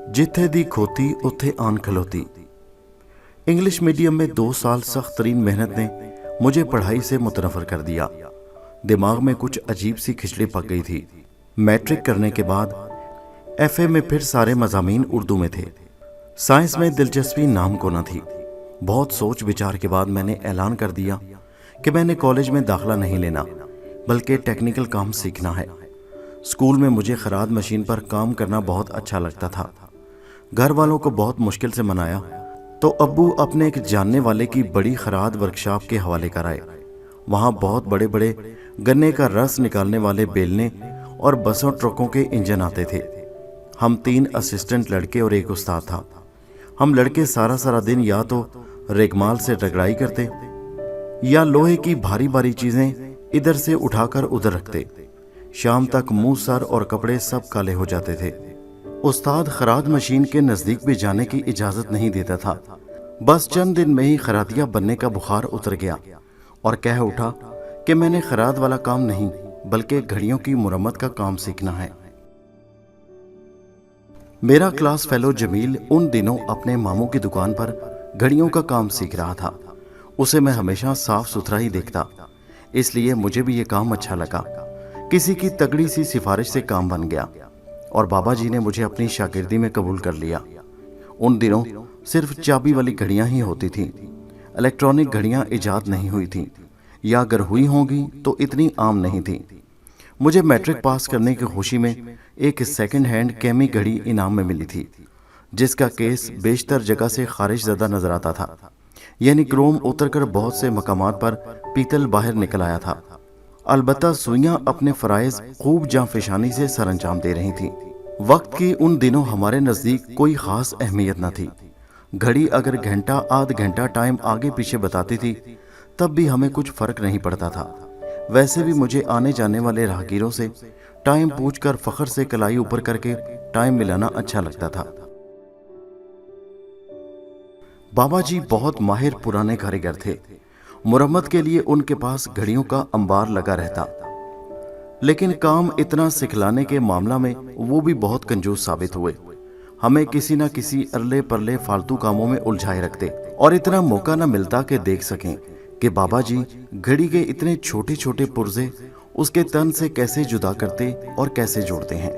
जिथे दी खोती उत्थे आन खलोती। इंग्लिश मीडियम में 2 साल सख्त तरीन मेहनत ने मुझे पढ़ाई से मुतनफर कर दिया। दिमाग में कुछ अजीब सी खिचड़ी पक गई थी। मैट्रिक करने के बाद एफए में फिर सारे मज़ामीन उर्दू में थे। साइंस में दिलचस्पी नाम को न थी। बहुत सोच विचार के बाद मैंने ऐलान कर दिया कि मैंने कॉलेज में दाखिला नहीं लेना, बल्कि टेक्निकल काम सीखना है। स्कूल में मुझे खराद मशीन पर काम करना बहुत अच्छा लगता था। घर वालों को बहुत मुश्किल से मनाया तो अब्बू अपने एक जानने वाले की बड़ी खराद वर्कशॉप के हवाले कराए। वहाँ बहुत बड़े बड़े गन्ने का रस निकालने वाले बेलने और बसों ट्रकों के इंजन आते थे। हम 3 असिस्टेंट लड़के और एक उस्ताद था। हम लड़के सारा सारा दिन या तो रेगमाल से रगड़ाई करते या लोहे की भारी भारी चीजें इधर से उठाकर उधर रखते। शाम तक मुंह, सर और कपड़े सब काले हो जाते थे। उस्ताद खराद मशीन के नजदीक भी जाने की इजाजत नहीं देता था। बस चंद दिन में ही खरादिया बनने का बुखार उतर गया और कह उठा कि मैंने खराद वाला काम नहीं बल्कि घड़ियों की मुरम्मत का काम सीखना है। मेरा क्लास फेलो जमील उन दिनों अपने मामू की दुकान पर घड़ियों का काम सीख रहा था। उसे मैं हमेशा साफ सुथरा ही देखता, इसलिए मुझे भी ये काम अच्छा लगा। किसी की तगड़ी सी सिफारिश से काम बन गया और बाबा जी ने मुझे अपनी शागिर्दी में कबूल कर लिया। उन दिनों सिर्फ चाबी वाली घड़ियां ही होती थीं। इलेक्ट्रॉनिक घड़ियां इजाद नहीं हुई थीं, या अगर हुई होंगी तो इतनी आम नहीं थीं। मुझे मैट्रिक पास करने की खुशी में एक सेकंड हैंड कैमी घड़ी इनाम में मिली थी, जिसका केस बेशतर जगह से खारिज ज़्यादा नजर आता था, यानी क्रोम उतरकर बहुत से मकामात पर पीतल बाहर निकल आया था। अलबत्ता सुइयां अपने फराइज खूब जांफिशानी से सरअंजाम दे रही थीं। वक्त की उन दिनों हमारे नज़दीक कोई ख़ास अहमियत न थी। घड़ी अगर घंटा आध घंटा टाइम आगे पीछे बताती थी तब भी हमें कुछ फ़र्क नहीं पड़ता था। वैसे भी मुझे आने जाने वाले राहगीरों से टाइम पूछकर फ़ख्र से कलाई ऊपर करके टाइम मिलाना अच्छा लगता था। बाबा जी बहुत माहिर पुराने कारीगर थे। मुरम्मत के लिए उनके पास घड़ियों का अंबार लगा रहता, लेकिन काम इतना सिखलाने के मामला में वो भी बहुत कंजूस साबित हुए। हमें किसी न किसी अरले परले फालतू कामों में उलझाए रखते और इतना मौका न मिलता कि देख सकें कि बाबा जी घड़ी के इतने छोटे छोटे पुर्जे उसके तन से कैसे जुदा करते और कैसे जोड़ते हैं,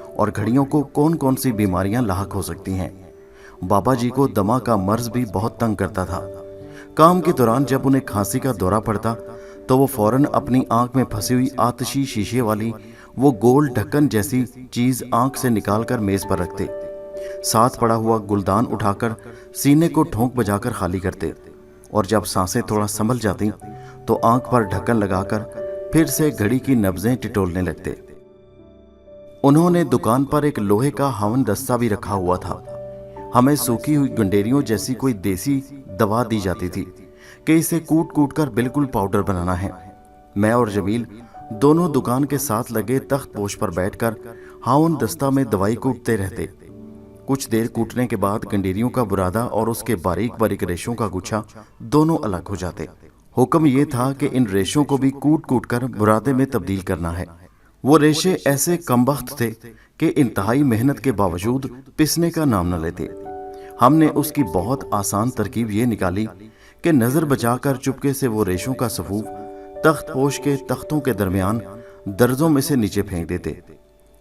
और घड़ियों को कौन कौन सी बीमारियां लाहक हो सकती हैं। बाबा जी को दमा का मर्ज भी बहुत तंग करता था। काम के दौरान जब उन्हें खांसी का दौरा पड़ता तो वो फौरन अपनी आंख में फंसी हुई आतिशी शीशे वाली वो गोल ढक्कन जैसी चीज आंख से निकालकर मेज पर रखते। साथ पड़ा हुआ गुलदान उठाकर सीने को ठोंक बजाकर खाली करते, और जब सांसें थोड़ा संभल जाती तो आंख पर ढक्कन लगाकर फिर से घड़ी की नब्जें टिटोलने लगते। उन्होंने दुकान पर एक लोहे का हवन दस्ता भी रखा हुआ था। हमें सूखी हुई गंडेरियों जैसी कोई देसी दवा दी जाती थी कि इसे कूट कूट कर बिल्कुल पाउडर बनाना है। मैं और जमील दोनों दुकान के साथ लगे तख्त पोश पर बैठकर हाउन दस्ता में दवाई कूटते रहते। कुछ देर कूटने के बाद गंडेरियों का बुरादा और उसके बारीक बारीक रेशों का गुच्छा दोनों अलग हो जाते। हुक्म यह था कि इन रेशों को भी कूट कूट कर बुरादे में तब्दील करना है। वो रेशे ऐसे कमबख्त थे कि इंतहाई मेहनत के बावजूद पिसने का नाम न लेते। हमने उसकी बहुत आसान तरकीब ये निकाली कि नजर बचाकर चुपके से वो रेशों का सफूफ तख्त पोश के तख्तों के दरमियान दर्जों में से नीचे फेंक देते।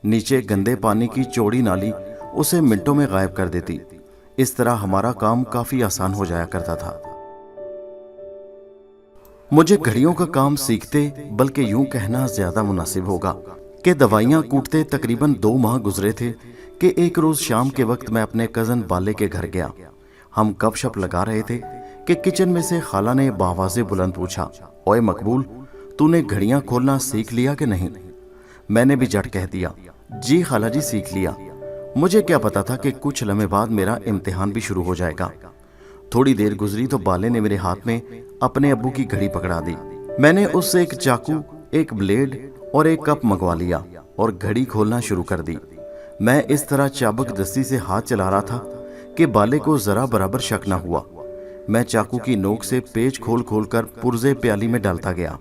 नीचे गंदे पानी की चौड़ी नाली उसे मिनटों में गायब कर देती। इस तरह हमारा काम काफी आसान हो जाया करता था। मुझे घड़ियों का काम सीखते, बल्कि यूं कहना ज्यादा मुनासिब होगा कि दवाइयां कूटते तकरीबन 2 माह गुजरे थे कि एक रोज शाम के वक्त मैं अपने कजन बाले के घर गया। हम गपशप लगा रहे थे कि किचन में से खाला ने बावाज़े बुलंद पूछा, ओए मकबूल, तूने घड़ियां खोलना सीख लिया कि नहीं? मैंने भी झट कह दिया, जी खाला जी सीख लिया। मुझे क्या पता था कि कुछ लम्हे बाद मेरा इम्तिहान भी शुरू हो जाएगा। थोड़ी देर गुजरी तो बाले ने मेरे हाथ में अपने अब्बू की घड़ी पकड़ा दी। मैंने उससे एक चाकू, एक ब्लेड और एक कप मंगवा लिया और घड़ी खोलना शुरू कर दी। मैं इस तरह चाबक दस्ती से हाथ चला रहा था कि बाले को जरा बराबर शक न हुआ। मैं चाकू की नोक से पेच खोल खोल कर पुर्जे प्याली में डालता गया।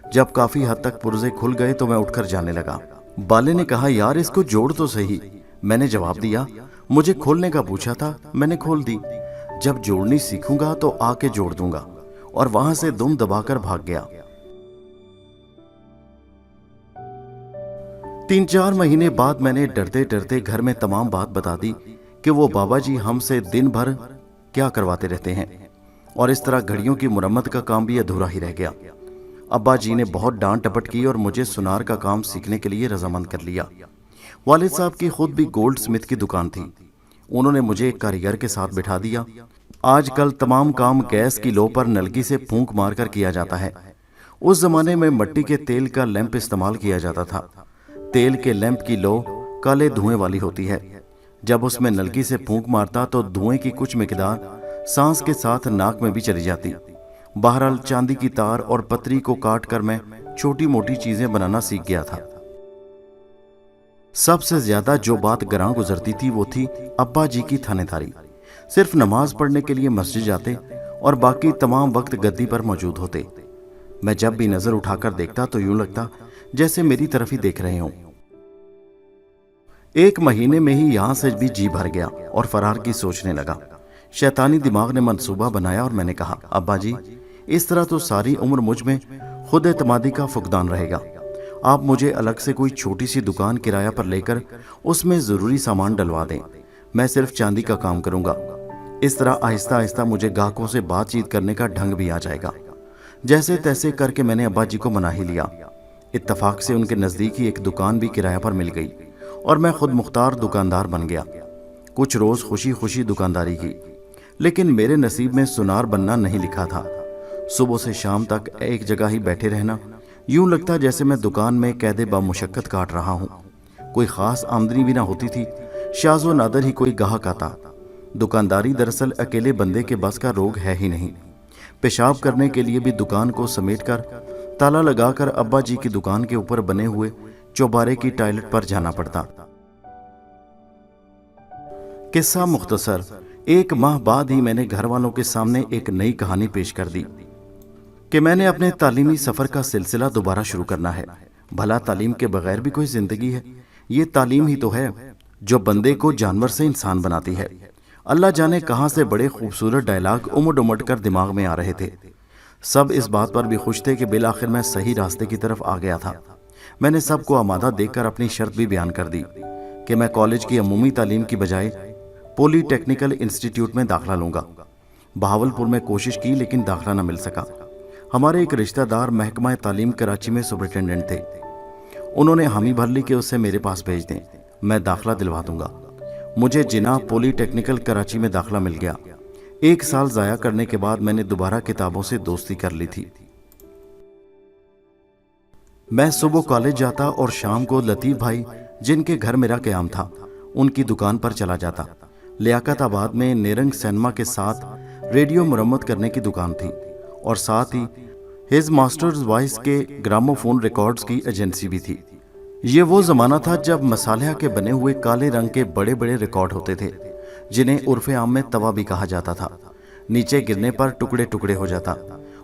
जब काफी हद तक पुर्जे खुल गए तो मैं उठकर जाने लगा। बाले ने कहा, यार इसको जोड़ तो सही। मैंने जवाब दिया, मुझे खोलने का पूछा था, मैंने खोल दी। जब जोड़नी सीखूंगा तो आके जोड़ दूंगा। और वहां से दुम दबाकर भाग गया। 3-4 महीने बाद मैंने डरते डरते घर में तमाम बात बता दी कि वो बाबा जी हमसे दिन भर क्या करवाते रहते हैं, और इस तरह घड़ियों की मुरम्मत का काम भी अधूरा ही रह गया। अब्बा जी ने बहुत डांट टपट की और मुझे सुनार का काम सीखने के लिए रजामंद कर लिया। वालिद साहब की खुद भी गोल्ड स्मिथ की दुकान थी। उन्होंने मुझे एक कारीगर के साथ बिठा दिया। आजकल तमाम काम गैस की लो पर नलकी से फूंक मारकर किया जाता है। उस जमाने में मिट्टी के तेल का लैंप इस्तेमाल किया जाता था। तेल के लैंप की लो काले धुएं वाली होती है। जब उसमें नलकी से फूंक मारता तो धुएं की कुछ मिकदार सांस के साथ नाक में भी चली जाती। बहरहाल चांदी की तार और पतरी को काट कर मैं छोटी मोटी चीजें बनाना सीख गया था। सबसे ज्यादा जो बात गरां गुजरती थी वो थी अब्बा जी की थानेदारी। सिर्फ नमाज पढ़ने के लिए मस्जिद जाते और बाकी तमाम वक्त गद्दी पर मौजूद होते। मैं जब भी नजर उठाकर देखता तो यूं लगता जैसे मेरी तरफ ही देख रहे हों। 1 महीने में ही यहां से भी जी भर गया और फरार की सोचने लगा। शैतानी दिमाग ने मंसूबा बनाया और मैंने कहा, अब्बा जी, इस तरह तो सारी उम्र मुझ में खुद एतमादी का फुकदान रहेगा। आप मुझे अलग से कोई छोटी सी दुकान किराया पर लेकर उसमें जरूरी सामान डलवा दें। मैं सिर्फ चांदी का काम करूंगा। इस तरह आहिस्ता आहिस्ता मुझे ग्राहकों से बातचीत करने का ढंग भी आ जाएगा। जैसे तैसे करके मैंने अब्बा जी को मना ही लिया। इत्तफाक से उनके नजदीक ही एक दुकान भी किराया पर मिल गई और मैं खुद मुख्तार दुकानदार बन गया। कुछ रोज खुशी खुशी दुकानदारी की, लेकिन मेरे नसीब में सुनार बनना नहीं लिखा था। सुबह से शाम तक एक जगह ही बैठे रहना, यूं लगता जैसे मैं दुकान में कैदे बामुशक्कत काट रहा हूं। कोई खास आमदनी भी ना होती थी। शाज़ो नादर ही कोई गाहक आता। दुकानदारी दरअसल अकेले बंदे के बस का रोग है ही नहीं। पेशाब करने के लिए भी दुकान को समेटकर ताला लगाकर अब्बा जी की दुकान के ऊपर बने हुए चौबारे की टॉयलेट पर जाना पड़ता। किस्सा मुख्तसर, 1 माह बाद ही मैंने घर वालों के सामने एक नई कहानी पेश कर दी कि मैंने अपने तालीमी सफर का सिलसिला दोबारा शुरू करना है। भला तालीम के बगैर भी कोई जिंदगी है? ये तालीम ही तो है जो बंदे को जानवर से इंसान बनाती है। अल्लाह जाने कहां से बड़े खूबसूरत डायलॉग उमड़ उमड़ कर दिमाग में आ रहे थे। सब इस बात पर भी खुश थे कि बिलाखिर मैं सही रास्ते की तरफ आ गया था। मैंने सबको आमादा देखकर अपनी शर्त भी बयान कर दी कि मैं कॉलेज की अमूमी तालीम की बजाय पॉलीटेक्निकल इंस्टीट्यूट में दाखिला लूंगा। बहावलपुर में कोशिश की लेकिन दाखिला न मिल सका। हमारे एक रिश्तेदार महकमा तालीम कराची में सुपरिटेंडेंट थे। उन्होंने हामी भर ली कि उसे मेरे पास भेज दें, मैं दाखिला दिलवा दूंगा। मुझे जिना पॉलीटेक्निकल कराची में दाखिला मिल गया। 1 साल जाया करने के बाद मैंने दोबारा किताबों से दोस्ती कर ली थी। मैं सुबह कॉलेज जाता और शाम को लतीफ भाई, जिनके घर मेरा क़याम था, उनकी दुकान पर चला जाता। लियाकत आबाद में नेरंग सिनेमा के साथ रेडियो मुरम्मत करने की दुकान थी और साथ ही हिज मास्टर्स वॉइस के ग्रामोफोन रिकॉर्ड्स की एजेंसी भी थी। ये वो जमाना था जब मसालिया के बने हुए काले रंग के बड़े बड़े रिकॉर्ड होते थे, जिन्हें उर्फे आम में तवा भी कहा जाता था। नीचे गिरने पर टुकड़े टुकड़े हो जाता।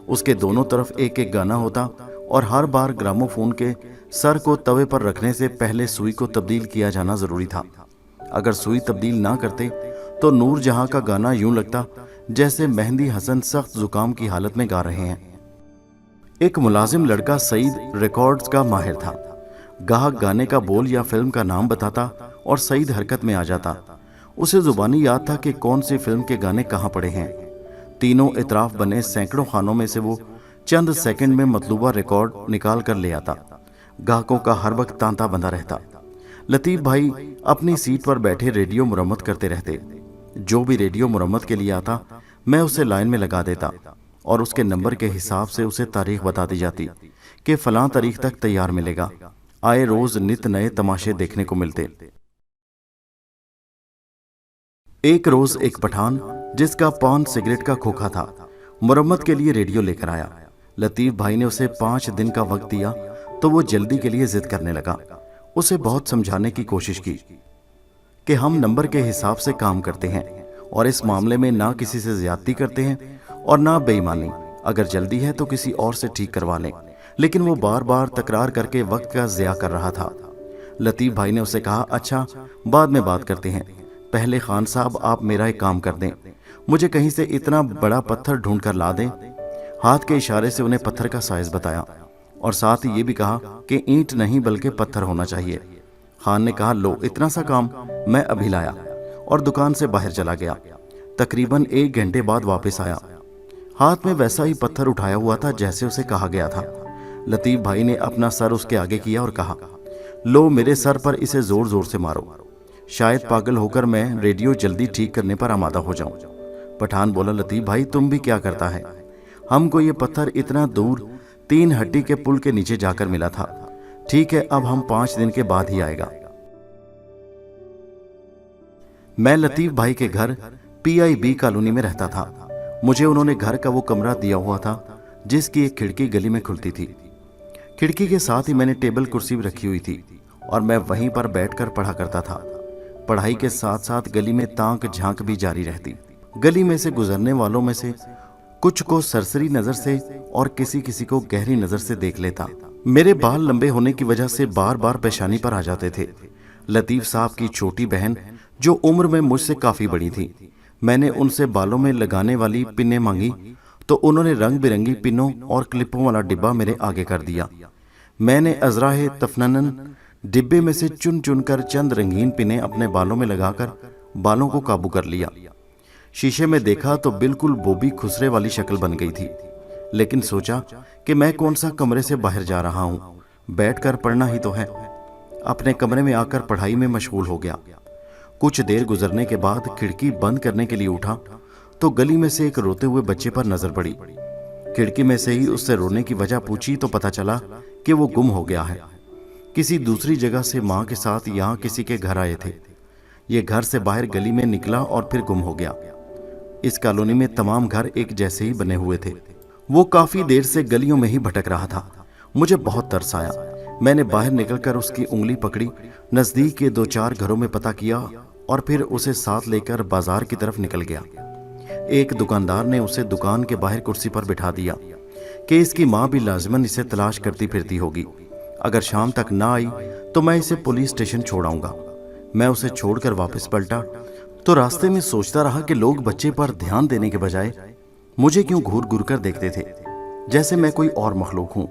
उसके दोनों तरफ एक एक गाना होता और हर बार ग्रामोफोन के सर को तवे पर रखने से पहले सुई को तब्दील किया जाना जरूरी था। अगर सुई तब्दील ना करते तो नूर जहां का गाना यूं लगता जैसे मेहंदी हसन सख्त जुकाम की हालत में गा रहे हैं। एक मुलाजिम लड़का सईद रिकॉर्ड्स का माहिर था। गाहक गाने का बोल या फिल्म का नाम बताता और सईद हरकत में आ जाता। उसे जुबानी याद था कि कौन सी फिल्म के गाने कहाँ पड़े हैं। तीनों इतराफ बने सैकड़ों खानों में से वो चंद सेकंड में मतलूबा रिकॉर्ड निकाल कर ले आता। गाहकों का हर वक्त तांता बंधा रहता। लतीफ भाई अपनी सीट पर बैठे रेडियो मुरम्मत करते रहते। जो भी रेडियो मुरम्मत के लिए आता मैं उसे लाइन में लगा देता और उसके नंबर के हिसाब से उसे तारीख बता दी जाती कि फलां तारीख तक तैयार मिलेगा। आए रोज नित नए तमाशे देखने को मिलते। एक रोज एक पठान जिसका पान सिगरेट का खोखा था मुरम्मत के लिए रेडियो लेकर आया। लतीफ भाई ने उसे 5 दिन का वक्त दिया तो वो जल्दी के लिए जिद करने लगा। उसे बहुत समझाने की कोशिश की कि हम नंबर के हिसाब से काम करते हैं और इस मामले में ना किसी से ज्यादती करते हैं और ना बेईमानी। अगर जल्दी है तो किसी और से ठीक करवा लें। लेकिन वो बार बार तकरार करके वक्त का ज़िया कर रहा था। लतीफ़ भाई ने उसे कहा, अच्छा बाद में बात करते हैं, पहले खान साहब आप मेरा एक काम कर दें, मुझे कहीं से इतना बड़ा पत्थर ढूंढ कर ला दें। हाथ के इशारे से उन्हें पत्थर का साइज बताया और साथ ही ये भी कहा कि ईंट नहीं बल्कि पत्थर होना चाहिए। खान ने कहा, लो इतना सा काम मैं अभी लाया, और दुकान से बाहर चला गया। तकरीबन 1 घंटे बाद वापस आया, हाथ में वैसा ही पत्थर उठाया हुआ था जैसे उसे कहा गया था। लतीफ़ भाई ने अपना सर उसके आगे किया और कहा, लो मेरे सर पर इसे जोर जोर से मारो, शायद पागल होकर मैं रेडियो जल्दी ठीक करने पर आमादा हो जाऊं। पठान बोला, लतीफ़ भाई तुम भी क्या करता है, हमको ये पत्थर इतना दूर 3 हड्डी के पुल के नीचे जाकर मिला था। ठीक है, अब हम 5 दिन के बाद ही आएगा। मैं लतीफ़ भाई के घर PIB कॉलोनी में रहता था। मुझे उन्होंने घर का वो कमरा दिया हुआ था जिसकी एक खिड़की गली में खुलती थी। खिड़की के साथ ही मैंने टेबल कुर्सी भी रखी हुई थी और मैं वहीं पर बैठकर पढ़ा करता था। पढ़ाई के साथ साथ गली में ताक झांक भी जारी रहती। गली में से गुजरने वालों में से कुछ को सरसरी नजर से और किसी किसी को गहरी नजर से देख लेता। मेरे बाल लंबे होने की वजह से बार बार पेशानी पर आ जाते थे। लतीफ़ साहब की छोटी बहन जो उम्र में मुझसे काफी बड़ी थी, मैंने उनसे बालों में लगाने वाली पिनें मांगी तो उन्होंने रंग बिरंगी पिनों और क्लिपों वाला डिब्बा मेरे आगे कर दिया। मैंने अजराहे तफनन डिब्बे में से चुन चुनकर चंद रंगीन पिनें अपने बालों में लगाकर बालों को काबू कर लिया। शीशे में देखा तो बिल्कुल बोबी खुसरे वाली शक्ल बन गई थी, लेकिन सोचा कि मैं कौन सा कमरे से बाहर जा रहा हूं, बैठकर पढ़ना ही तो है। अपने कमरे में आकर पढ़ाई में मशगूल हो गया। कुछ देर गुजरने के बाद खिड़की बंद करने के लिए उठा तो गली में से एक रोते हुए बच्चे पर नजर पड़ी। खिड़की में से ही उससे रोने की वजह पूछी तो पता चला कि वो गुम हो गया है। किसी दूसरी जगह से माँ के साथ यहाँ किसी के घर आए थे। ये घर से बाहर गली में निकला और फिर गुम हो गया। इस कॉलोनी में तमाम घर एक जैसे ही बने हुए थे। वो काफी देर से गलियों में ही भटक रहा था। मुझे बहुत तरस आया। मैंने बाहर निकलकर उसकी उंगली पकड़ी, नजदीक के 2-4 घरों में पता किया और फिर उसे साथ लेकर बाजार की तरफ निकल गया। एक दुकानदार ने उसे दुकान के बाहर कुर्सी पर बिठा दिया कि इसकी माँ भी लाजमन इसे तलाश करती फिरती होगी। अगर शाम तक ना आई तो मैं इसे पुलिस स्टेशन छोड़ाऊंगा। मैं उसे छोड़कर वापस पलटा तो रास्ते में सोचता रहा कि लोग बच्चे पर ध्यान देने के बजाय मुझे क्यों घूर घूर कर देखते थे, जैसे मैं कोई और मखलूक हूं।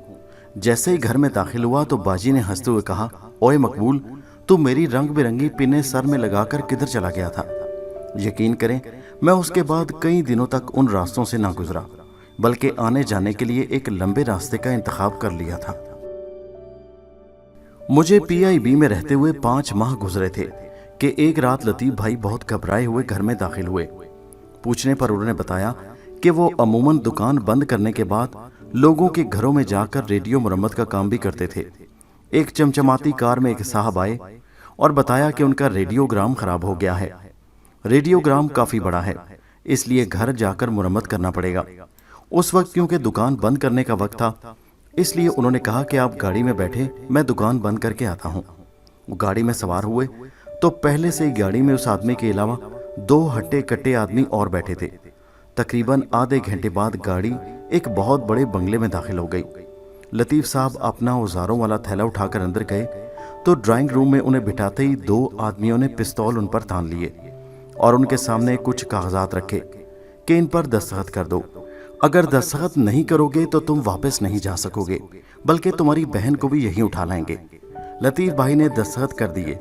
जैसे ही घर में दाखिल हुआ तो बाजी ने हंसते हुए कहा, ओए मकबूल, तू मेरी रंग बिरंगी पिनें सर में लगाकर किधर चला गया था? यकीन करें, मैं उसके बाद कई दिनों तक उन रास्तों से ना गुजरा, बल्कि आने जाने के लिए एक लंबे रास्ते का इंतखाब कर लिया था। मुझे PIB में रहते हुए 5 माह गुजरे थे कि एक रात लतीफ़ भाई बहुत घबराए हुए घर में दाखिल हुए। पूछने पर उन्होंने बताया कि वो अमूमन दुकान बंद करने के बाद लोगों के घरों में जाकर रेडियो मरम्मत का काम भी करते थे। एक चमचमाती कार में एक साहब आए और बताया कि उनका रेडियोग्राम खराब हो गया है। रेडियोग्राम काफी बड़ा है, इसलिए घर जाकर मुरम्मत करना पड़ेगा। उस वक्त क्योंकि दुकान बंद करने का वक्त था, इसलिए उन्होंने कहा कि आप गाड़ी में बैठे, मैं दुकान बंद करके आता हूँ। वो गाड़ी में सवार हुए तो पहले से ही गाड़ी में उस आदमी के अलावा 2 हट्टे कट्टे आदमी और बैठे थे। तकरीबन आधे घंटे बाद गाड़ी एक बहुत बड़े बंगले में दाखिल हो गई। लतीफ़ साहब अपना औजारों वाला थैला उठाकर अंदर गए तो ड्राइंग रूम में उन्हें बिठाते ही 2 आदमियों ने पिस्तौल उन पर तान लिए और उनके सामने कुछ कागजात रखे कि इन पर दस्तखत कर दो। अगर दस्तखत नहीं करोगे तो तुम वापस नहीं जा सकोगे, बल्कि तुम्हारी बहन को भी यहीं उठा लाएंगे। लतीफ़ भाई ने दस्तखत कर दिए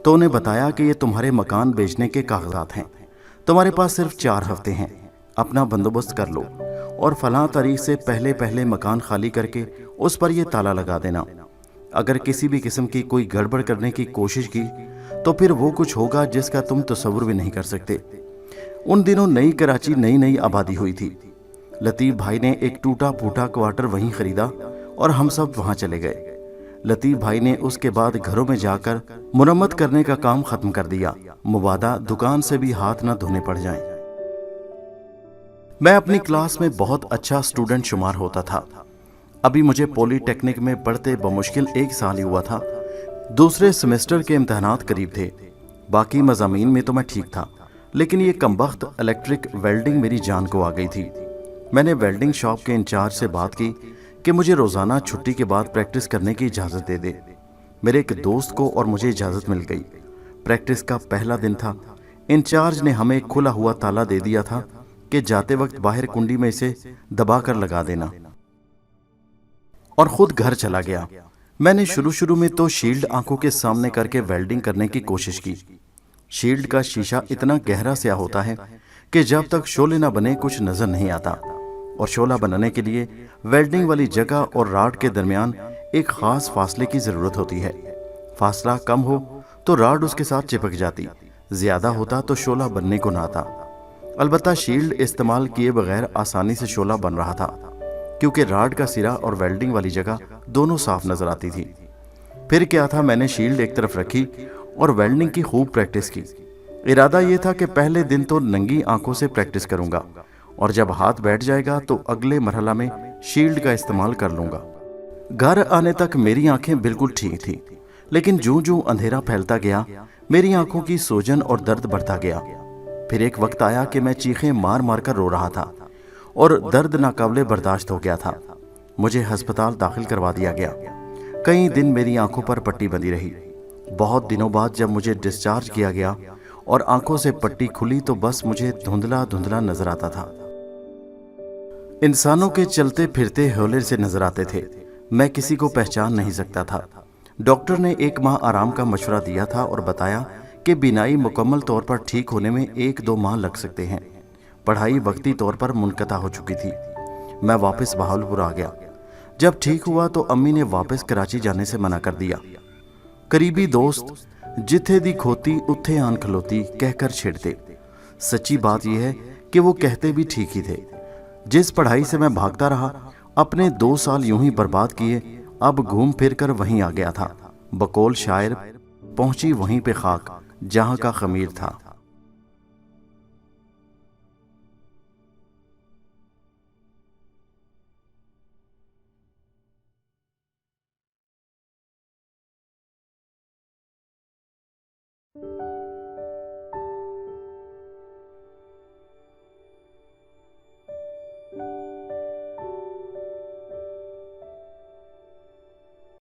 तो उन्हें बताया कि ये तुम्हारे मकान बेचने के कागजात हैं, तुम्हारे पास सिर्फ 4 हफ्ते हैं, अपना बंदोबस्त कर लो और फलां तारीख से पहले पहले मकान खाली करके उस पर यह ताला लगा देना। अगर किसी भी किस्म की कोई गड़बड़ करने की कोशिश की तो फिर वो कुछ होगा जिसका तुम तसव्वुर भी नहीं कर सकते। उन दिनों नई कराची नई आबादी हुई थी। लतीफ़ भाई ने एक टूटा फूटा क्वार्टर वहीं खरीदा और हम सब वहां चले गए। लतीफ़ भाई ने उसके बाद घरों में जाकर मुरम्मत करने का काम खत्म कर दिया, मुबादा दुकान से भी हाथ न धोने पड़ जाएं। मैं अपनी क्लास में बहुत अच्छा स्टूडेंट शुमार होता था। अभी मुझे पॉलीटेक्निक में पढ़ते बमुश्किल 1 साल ही हुआ था। दूसरे सेमेस्टर के इम्तहानात करीब थे। बाकी मज़ामीन में तो मैं ठीक था, लेकिन ये कमबख्त इलेक्ट्रिक वेल्डिंग मेरी जान को आ गई थी। मैंने वेल्डिंग शॉप के इंचार्ज से बात की कि मुझे रोज़ाना छुट्टी के बाद प्रैक्टिस करने की इजाज़त दे दे। میرے ایک دوست کو اور مجھے اجازت مل گئی۔ پریکٹس کا پہلا دن تھا۔ انچارج نے ہمیں کھلا ہوا تالا دے دیا تھا کہ جاتے وقت باہر کنڈی میں اسے دبا کر لگا دینا، اور خود گھر چلا گیا۔ میں نے شروع میں تو شیلڈ آنکھوں کے سامنے کر کے ویلڈنگ کرنے کی کوشش کی۔ شیلڈ کا شیشہ اتنا گہرا سیاہ ہوتا ہے کہ جب تک شعلے نہ بنے کچھ نظر نہیں آتا، اور شعلہ بنانے کے لیے ویلڈنگ والی جگہ اور راڈ کے درمیان ایک خاص فاصلے کی ضرورت ہوتی ہے۔ فاصلہ کم ہو تو راڈ اس کے ساتھ چپک جاتی، زیادہ ہوتا تو شعلہ بننے کو نہ آتا۔ البتہ شیلڈ استعمال کیے بغیر آسانی سے شعلہ بن رہا تھا، کیونکہ راڈ کا سرا اور ویلڈنگ والی جگہ دونوں صاف نظر آتی تھی۔ پھر کیا تھا، میں نے شیلڈ ایک طرف رکھی اور ویلڈنگ کی خوب پریکٹس کی۔ ارادہ یہ تھا کہ پہلے دن تو ننگی آنکھوں سے پریکٹس کروں گا، اور جب ہاتھ بیٹھ جائے گا تو اگلے مرحلہ میں شیلڈ کا استعمال کر لوں گا۔ گھر آنے تک میری آنکھیں بالکل ٹھیک تھیں، لیکن جوں اندھیرا پھیلتا گیا میری آنکھوں کی سوجن اور درد بڑھتا گیا۔ پھر ایک وقت آیا کہ میں چیخیں مار مار کر رو رہا تھا اور درد ناقابل برداشت ہو گیا تھا۔ مجھے ہسپتال داخل کروا دیا گیا۔ کئی دن میری آنکھوں پر پٹی بندھی رہی۔ بہت دنوں بعد جب مجھے ڈسچارج کیا گیا اور آنکھوں سے پٹی کھلی تو بس مجھے دھندلا دھندلا نظر آتا تھا۔ انسانوں کے چلتے پھرتے حولے سے نظر آتے تھے۔ میں کسی کو پہچان نہیں سکتا تھا۔ ڈاکٹر نے 1 ماہ آرام کا مشورہ دیا تھا اور بتایا کہ بینائی مکمل طور پر ٹھیک ہونے میں 1-2 ماہ لگ سکتے ہیں۔ پڑھائی وقتی طور پر منقطع ہو چکی تھی۔ میں واپس بہاولپور آ گیا۔ جب ٹھیک ہوا تو امی نے واپس کراچی جانے سے منع کر دیا۔ قریبی دوست جتھے دی کھوتی اتھے آن کھلوتی کہہ کر چھیڑتے۔ سچی بات یہ ہے کہ وہ کہتے بھی ٹھیک ہی تھے۔ جس پڑھائی سے میں بھاگتا رہا، اپنے 2 سال یوں ہی برباد کیے، اب گھوم پھر کر وہیں آ گیا تھا۔ بقول شاعر، پہنچی وہیں پہ خاک جہاں کا خمیر تھا۔